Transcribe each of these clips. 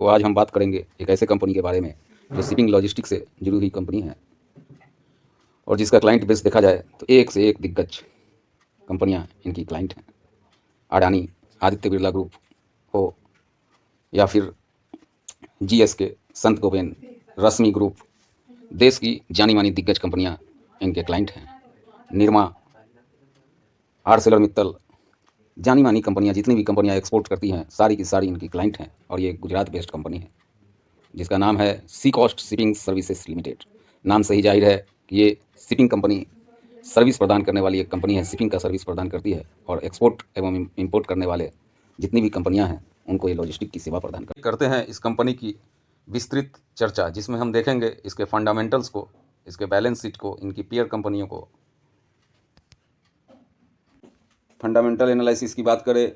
तो आज हम बात करेंगे एक ऐसे कंपनी के बारे में जो शिपिंग लॉजिस्टिक से जुड़ी हुई कंपनी है और जिसका क्लाइंट बेस देखा जाए तो एक से एक दिग्गज कंपनियां इनकी क्लाइंट हैं। अडानी, आदित्य बिरला ग्रुप हो या फिर जीएसके, संत गोबेन, रश्मि ग्रुप, देश की जानी मानी दिग्गज कंपनियां इनके क्लाइंट हैं। निरमा, आर्सेलर मित्तल, जानी मानी कंपनियां, जितनी भी कंपनियां एक्सपोर्ट करती हैं सारी की सारी इनकी क्लाइंट हैं और ये गुजरात बेस्ड कंपनी है जिसका नाम है सी कॉस्ट शिपिंग सर्विसेज लिमिटेड। नाम से ही जाहिर है कि ये शिपिंग कंपनी सर्विस प्रदान करने वाली एक कंपनी है, शिपिंग का सर्विस प्रदान करती है और एक्सपोर्ट एवं इंपोर्ट करने वाले जितनी भी कंपनियां हैं उनको ये लॉजिस्टिक की सेवा प्रदान करते हैं। इस कंपनी की विस्तृत चर्चा जिसमें हम देखेंगे इसके फंडामेंटल्स को, इसके बैलेंस शीट को, इनकी पीयर कंपनियों को। फंडामेंटल एनालिसिस की बात करें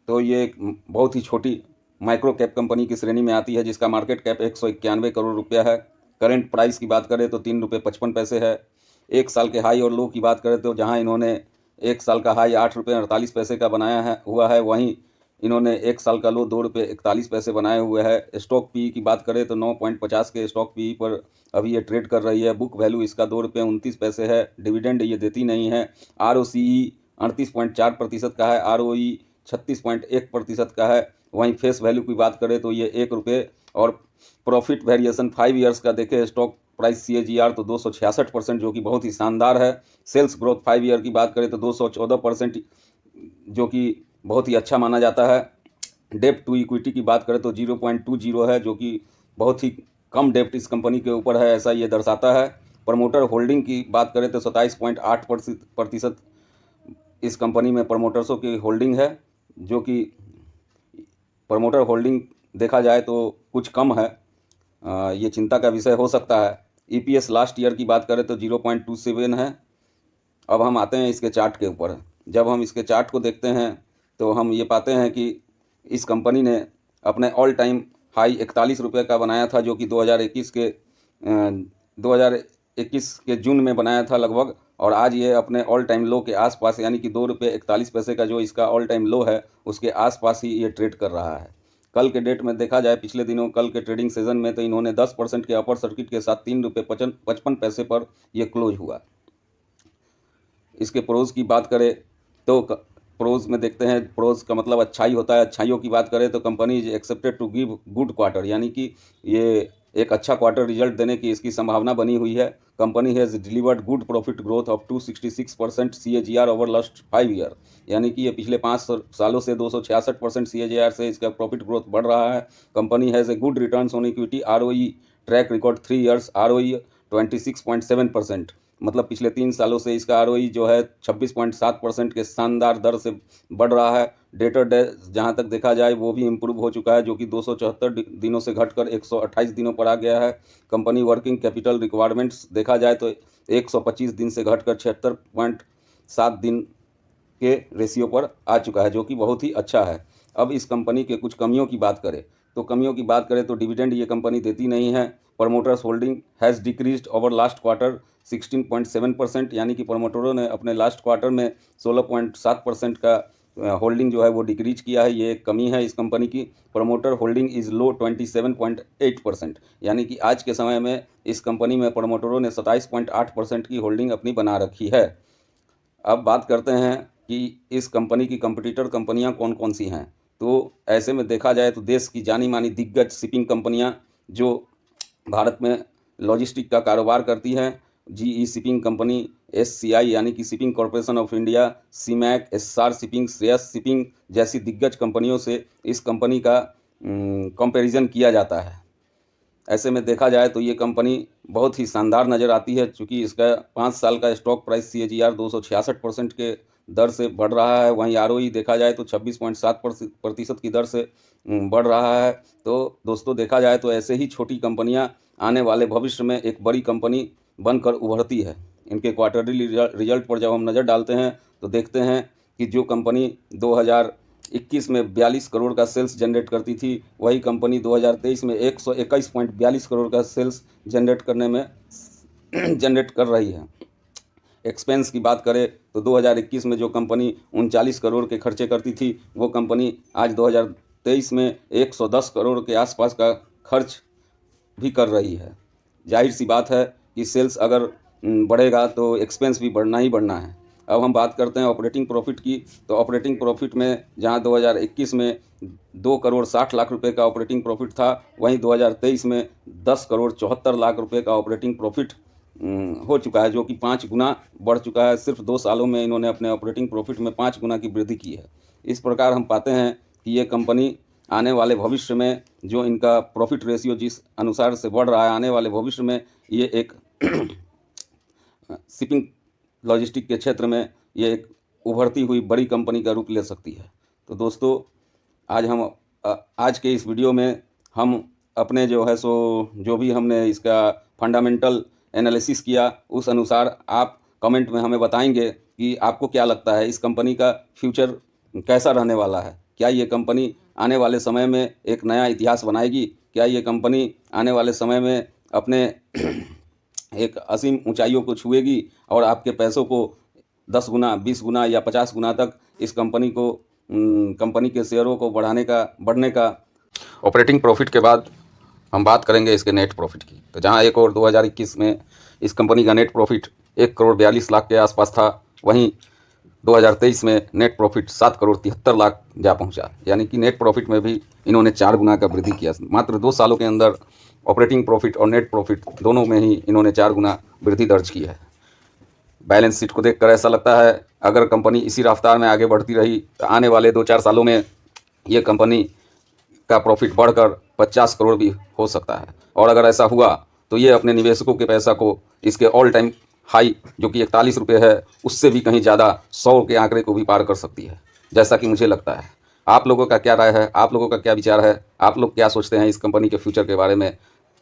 तो ये एक बहुत ही छोटी माइक्रो कैप कंपनी की श्रेणी में आती है जिसका मार्केट कैप 191 करोड़ रुपया है। करेंट प्राइस की बात करें तो 3 रुपये 55 पैसे है। एक साल के हाई और लो की बात करें तो जहां इन्होंने एक साल का हाई 8 रुपये 48 पैसे का बनाया है हुआ है, वहीं इन्होंने एक साल का लो 2 रुपये 41 पैसे बनाए हुए है। स्टॉक पी की बात करें तो 9.50 के स्टॉक पी पर अभी ये ट्रेड कर रही है। बुक वैल्यू इसका 2 रुपये 29 पैसे है। डिविडेंड ये देती नहीं है। ROCE 38.4% का है। ROE 36.1% का है। वहीं फेस वैल्यू की बात करें तो ये 1 रुपये और प्रॉफिट वेरिएशन 5 ईयर्स का देखें स्टॉक प्राइस CAGR तो 266% जो कि बहुत ही शानदार है। सेल्स ग्रोथ 5 ईयर की बात करें तो 214% जो कि बहुत ही अच्छा माना जाता है। डेप्ट टू इक्विटी की बात करें तो 0.20 है जो कि बहुत ही कम डेप्ट इस कंपनी के ऊपर है, ऐसा ये दर्शाता है। प्रमोटर होल्डिंग की बात करें तो 27.8% इस कंपनी में प्रमोटर्सों की होल्डिंग है, जो कि प्रमोटर होल्डिंग देखा जाए तो कुछ कम है। ये चिंता का विषय हो सकता है। EPS लास्ट ईयर की बात करें तो 0.27 है। अब हम आते हैं इसके चार्ट के ऊपर। जब हम इसके चार्ट को देखते हैं तो हम ये पाते हैं कि इस कंपनी ने अपने ऑल टाइम हाई 41 रुपये का बनाया था जो कि 2021 के जून में बनाया था लगभग, और आज ये अपने ऑल टाइम लो के आसपास यानी कि 2 रुपये 41 पैसे का जो इसका ऑल टाइम लो है उसके आसपास ही ये ट्रेड कर रहा है। कल के डेट में देखा जाए, पिछले दिनों कल के ट्रेडिंग सेशन में तो इन्होंने 10% के अपर सर्किट के साथ 3 रुपये 55 पैसे पर यह क्लोज हुआ। इसके प्रोज की बात करें तो प्रोज में देखते हैं, प्रोज का मतलब अच्छाई होता है। अच्छाइयों की बात करें तो company is accepted to give good quarter, यानी कि ये एक अच्छा क्वार्टर रिजल्ट देने की इसकी संभावना बनी हुई है। Company has delivered good profit growth of 266% CAGR over last 5 year, यानी कि ये पिछले 5 सालों से 266% CAGR से इसका प्रॉफिट ग्रोथ बढ़ रहा है। Company has a good returns on equity. ROE track record 3 years, ROE 26.7%, मतलब पिछले 3 सालों से इसका ROE जो है 26.7% के शानदार दर से बढ़ रहा है। डेटर डे जहां तक देखा जाए वो भी इम्प्रूव हो चुका है जो कि 274 दिनों से घटकर 128 दिनों पर आ गया है। कंपनी वर्किंग कैपिटल रिक्वायरमेंट्स देखा जाए तो 125 दिन से घटकर 76.7 दिन के रेशियो पर आ चुका है जो कि बहुत ही अच्छा है। अब इस कंपनी के कुछ कमियों की बात करें तो डिविडेंड ये कंपनी देती नहीं है। Promoters holding has decreased over last quarter 16.7%, यानी कि प्रमोटरों ने अपने लास्ट क्वार्टर में 16.7% का होल्डिंग जो है वो डिक्रीज किया है। ये एक कमी है इस कंपनी की। प्रमोटर होल्डिंग इज़ लो 27.8%, यानी कि आज के समय में इस कंपनी में प्रमोटरों ने 27.8% की होल्डिंग अपनी बना रखी है। अब बात करते हैं कि इस कंपनी की कंपटीटर कंपनियां कौन कौन सी हैं। तो ऐसे में देखा जाए तो देश की जानी मानी दिग्गज शिपिंग कंपनियां जो भारत में लॉजिस्टिक का कारोबार करती हैं, GE शिपिंग कंपनी, SCI यानी कि shipping corporation of India, CMAC, SR shipping, Shreyas shipping जैसी दिग्गज कंपनियों से इस कंपनी का कंपैरिजन किया जाता है। ऐसे में देखा जाए तो ये कंपनी बहुत ही शानदार नज़र आती है, चूँकि इसका 5 साल का स्टॉक प्राइस CAGR 266% के दर से बढ़ रहा है। वहीं ROE देखा जाए तो 26.7% की दर से बढ़ रहा है। तो दोस्तों देखा जाए तो ऐसे ही छोटी कंपनियां आने वाले भविष्य में एक बड़ी कंपनी बनकर उभरती है। इनके क्वार्टरली रिजल्ट पर जब हम नज़र डालते हैं तो देखते हैं कि जो कंपनी 2021 में 42 करोड़ का सेल्स जनरेट करती थी, वही कंपनी 2023 में 121.42 करोड़ का सेल्स जनरेट कर रही है। एक्सपेंस की बात करें तो 2021 में जो कंपनी 39 करोड़ के खर्चे करती थी, वो कंपनी आज 2023 में 110 करोड़ के आसपास का खर्च भी कर रही है। जाहिर सी बात है कि सेल्स अगर बढ़ेगा तो एक्सपेंस भी बढ़ना ही बढ़ना है। अब हम बात करते हैं ऑपरेटिंग प्रॉफिट की। तो ऑपरेटिंग प्रॉफिट में जहां 2021 में 2 करोड़ 60 लाख रुपए का ऑपरेटिंग प्रॉफिट था, वहीं 2023 में 10 करोड़ 74 लाख रुपए का ऑपरेटिंग प्रॉफिट हो चुका है, जो कि 5 गुना बढ़ चुका है। सिर्फ 2 सालों में इन्होंने अपने ऑपरेटिंग प्रॉफिट में 5 गुना की वृद्धि की है। इस प्रकार हम पाते हैं कि ये कंपनी आने वाले भविष्य में जो इनका प्रॉफिट रेशियो जिस अनुसार से बढ़ रहा है, आने वाले भविष्य में ये एक शिपिंग लॉजिस्टिक के क्षेत्र में ये एक उभरती हुई बड़ी कंपनी का रूप ले सकती है। तो दोस्तों, आज के इस वीडियो में हम अपने जो भी हमने इसका फंडामेंटल एनालिसिस किया, उस अनुसार आप कमेंट में हमें बताएंगे कि आपको क्या लगता है इस कंपनी का फ्यूचर कैसा रहने वाला है। क्या ये कंपनी आने वाले समय में एक नया इतिहास बनाएगी? क्या ये कंपनी आने वाले समय में अपने एक असीम ऊंचाइयों को छुएगी और आपके पैसों को 10 गुना, 20 गुना या 50 गुना तक इस कंपनी के शेयरों को बढ़ने का। ऑपरेटिंग प्रॉफिट के बाद हम बात करेंगे इसके नेट प्रॉफिट की। तो जहां 2021 में इस कंपनी का नेट प्रॉफिट 1 करोड़ 42 लाख के आसपास था, वहीं 2023 में नेट प्रॉफिट 7 करोड़ 73 लाख जा पहुंचा। यानी कि नेट प्रॉफिट में भी इन्होंने 4 गुना का वृद्धि किया। मात्र 2 सालों के अंदर ऑपरेटिंग प्रॉफिट और नेट प्रॉफिट दोनों में ही इन्होंने 4 गुना वृद्धि दर्ज की है। बैलेंस शीट को देखकर ऐसा लगता है अगर कंपनी इसी रफ्तार में आगे बढ़ती रही तो आने वाले 2-4 सालों में ये कंपनी का प्रॉफिट बढ़कर 50 करोड़ भी हो सकता है। और अगर ऐसा हुआ तो ये अपने निवेशकों के पैसा को इसके ऑल टाइम हाई जो कि 41 रुपये है, उससे भी कहीं ज़्यादा 100 के आंकड़े को भी पार कर सकती है, जैसा कि मुझे लगता है। आप लोगों का क्या राय है? आप लोगों का क्या विचार है? आप लोग क्या सोचते हैं इस कंपनी के फ्यूचर के बारे में?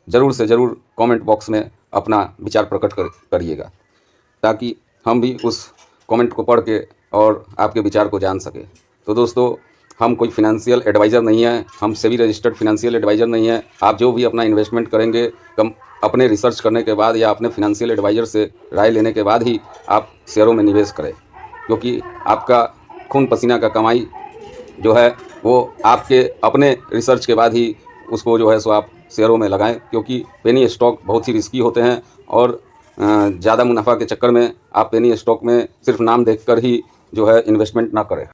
ज़रूर से ज़रूर कमेंट बॉक्स में अपना विचार प्रकट करिएगा, ताकि हम भी उस कमेंट को पढ़ के और आपके विचार को जान सकें। तो दोस्तों, हम कोई फिनंशियल एडवाइज़र नहीं है, हम सेबी रजिस्टर्ड फिनंशियल एडवाइज़र नहीं है। आप जो भी अपना इन्वेस्टमेंट करेंगे अपने रिसर्च करने के बाद या अपने फिनंशियल एडवाइज़र से राय लेने के बाद ही आप शेयरों में निवेश करें, क्योंकि आपका खून पसीना का कमाई जो है वो आपके अपने रिसर्च के बाद ही उसको सो आप शेयरों में लगाएं, क्योंकि पेनी स्टॉक बहुत ही रिस्की होते हैं और ज़्यादा मुनाफा के चक्कर में आप पेनी स्टॉक में सिर्फ नाम देखकर ही इन्वेस्टमेंट ना करें।